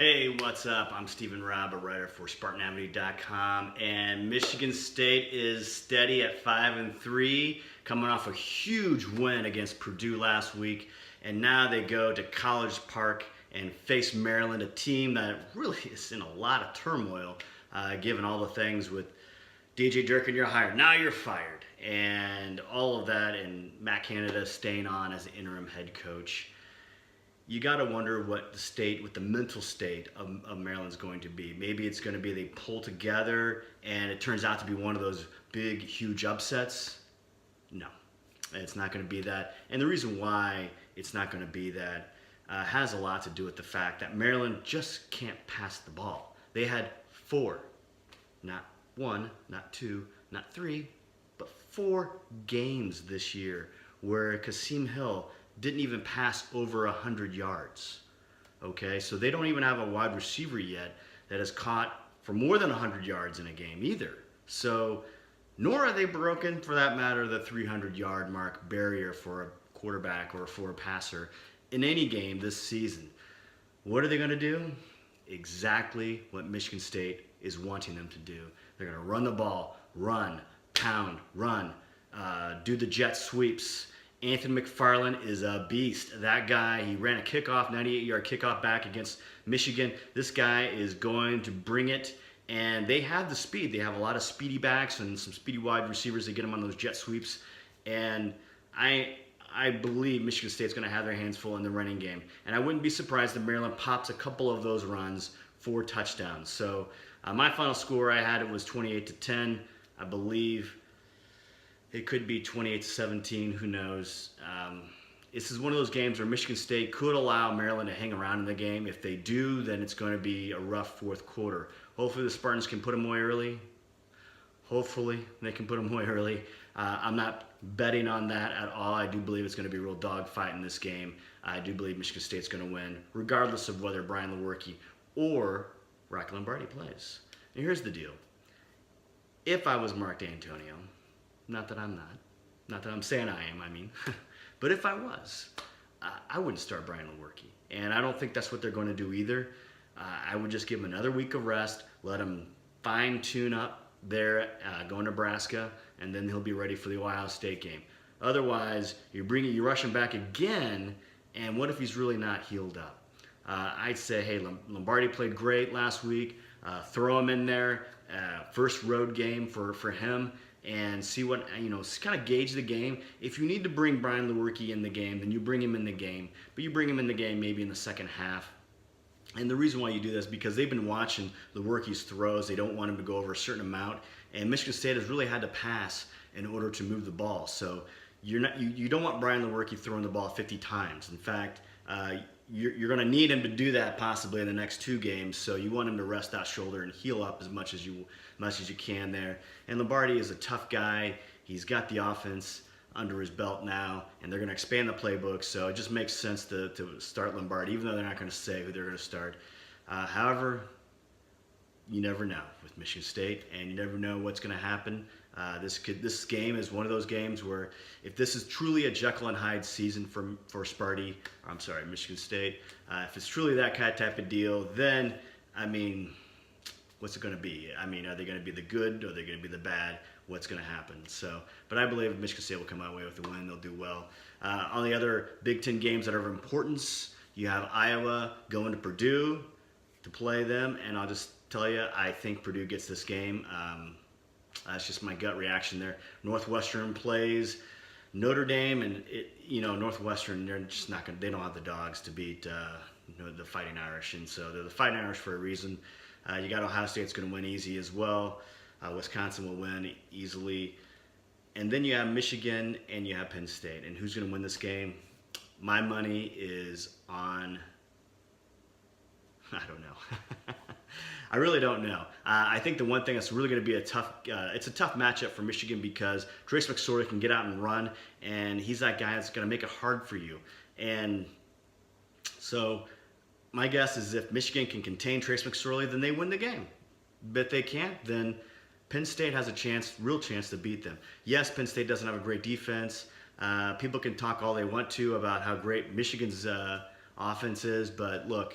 Hey, what's up? I'm Stephen Rabb, a writer for SpartanAvenue.com, and Michigan State is steady at 5-3, coming off a huge win against Purdue last week, and now they go to College Park and face Maryland, a team that really is in a lot of turmoil, given all the things with DJ Durkin, you're hired, now you're fired, and all of that, and Matt Canada staying on as the interim head coach. You got to wonder what the mental state of Maryland's going to be. Maybe it's going to be they pull together and it turns out to be one of those big, huge upsets. No, it's not going to be that. And the reason why it's not going to be that has a lot to do with the fact that Maryland just can't pass the ball. They had 4, not 1, not 2, not 3, but 4 games this year where Kasim Hill didn't even pass over 100 yards. Okay, so they don't even have a wide receiver yet that has caught for more than 100 yards in a game either. So, nor are they broken, for that matter, the 300-yard mark barrier for a quarterback or for a passer in any game this season. What are they going to do? Exactly what Michigan State is wanting them to do. They're going to run the ball, run, pound, run, do the jet sweeps. Anthony McFarland is a beast. That guy, he ran a kickoff, 98-yard kickoff back against Michigan. This guy is going to bring it, and they have the speed. They have a lot of speedy backs and some speedy wide receivers that get them on those jet sweeps. And I believe Michigan State's going to have their hands full in the running game. And I wouldn't be surprised if Maryland pops a couple of those runs for touchdowns. So my final score I had, it was 28-10, I believe. It could be 28-17, who knows. This is one of those games where Michigan State could allow Maryland to hang around in the game. If they do, then it's going to be a rough fourth quarter. Hopefully the Spartans can put them away early. Hopefully they can put them away early. I'm not betting on that at all. I do believe it's going to be a real dogfight in this game. I do believe Michigan State's going to win, regardless of whether Brian Lewerke or Rocky Lombardi plays. And here's the deal. If I was Mark D'Antonio, not that I'm not. Not that I'm saying I am, I mean. But if I was, I wouldn't start Brian Lewerke. And I don't think that's what they're going to do either. I would just give him another week of rest, let him fine-tune up there, go Nebraska, and then he'll be ready for the Ohio State game. Otherwise, you rush him back again, and what if he's really not healed up? I'd say, hey, Lombardi played great last week. Throw him in there. First road game for him. And see what, kind of gauge the game. If you need to bring Brian Lewerke in the game, then you bring him in the game. But you bring him in the game maybe in the second half. And the reason why you do this is because they've been watching Lewerke's throws. They don't want him to go over a certain amount. And Michigan State has really had to pass in order to move the ball. So you don't want Brian Lewerke throwing the ball 50 times. In fact, you're going to need him to do that possibly in the next 2 games. So you want him to rest that shoulder and heal up as much as you can there. And Lombardi is a tough guy. He's got the offense under his belt now, and they're going to expand the playbook. So it just makes sense to start Lombardi, even though they're not going to say who they're going to start. However, you never know with Michigan State, and you never know what's going to happen. This game is one of those games where if this is truly a Jekyll and Hyde season for Michigan State, if it's truly that kind of type of deal, then, what's it going to be? Are they going to be the good or are they going to be the bad? What's going to happen? So, but I believe Michigan State will come away with the win. They'll do well. On the other Big Ten games that are of importance, you have Iowa going to Purdue to play them, and I'll just tell you, I think Purdue gets this game. That's just my gut reaction there. Northwestern plays Notre Dame, and Northwestern, they're just not going. They don't have the dogs to beat the Fighting Irish, and so they're the Fighting Irish for a reason. You got Ohio State's going to win easy as well. Wisconsin will win easily, and then you have Michigan and you have Penn State. And who's going to win this game? My money is on. I don't know. I really don't know. I think the one thing that's really going to be it's a tough matchup for Michigan because Trace McSorley can get out and run, and he's that guy that's going to make it hard for you. And so my guess is if Michigan can contain Trace McSorley, then they win the game. But if they can't, then Penn State has a real chance to beat them. Yes, Penn State doesn't have a great defense. People can talk all they want to about how great Michigan's offense is, but look,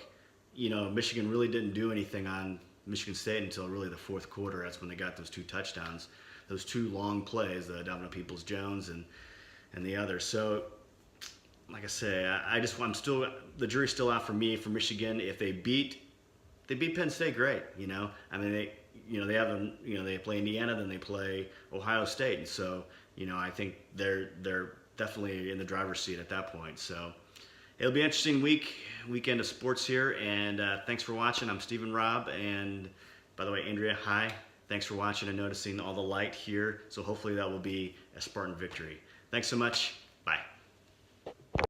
Michigan really didn't do anything on Michigan State until really the fourth quarter. That's when they got those 2 touchdowns, those 2 long plays, the Donovan Peoples-Jones and the other. So, like I say, the jury's still out for me for Michigan. If they beat Penn State, great. I mean, they play Indiana, then they play Ohio State, and so I think they're definitely in the driver's seat at that point. So it'll be an interesting weekend of sports here, and thanks for watching. I'm Stephen Robb, and by the way, Andrea, hi. Thanks for watching and noticing all the light here. So hopefully that will be a Spartan victory. Thanks so much.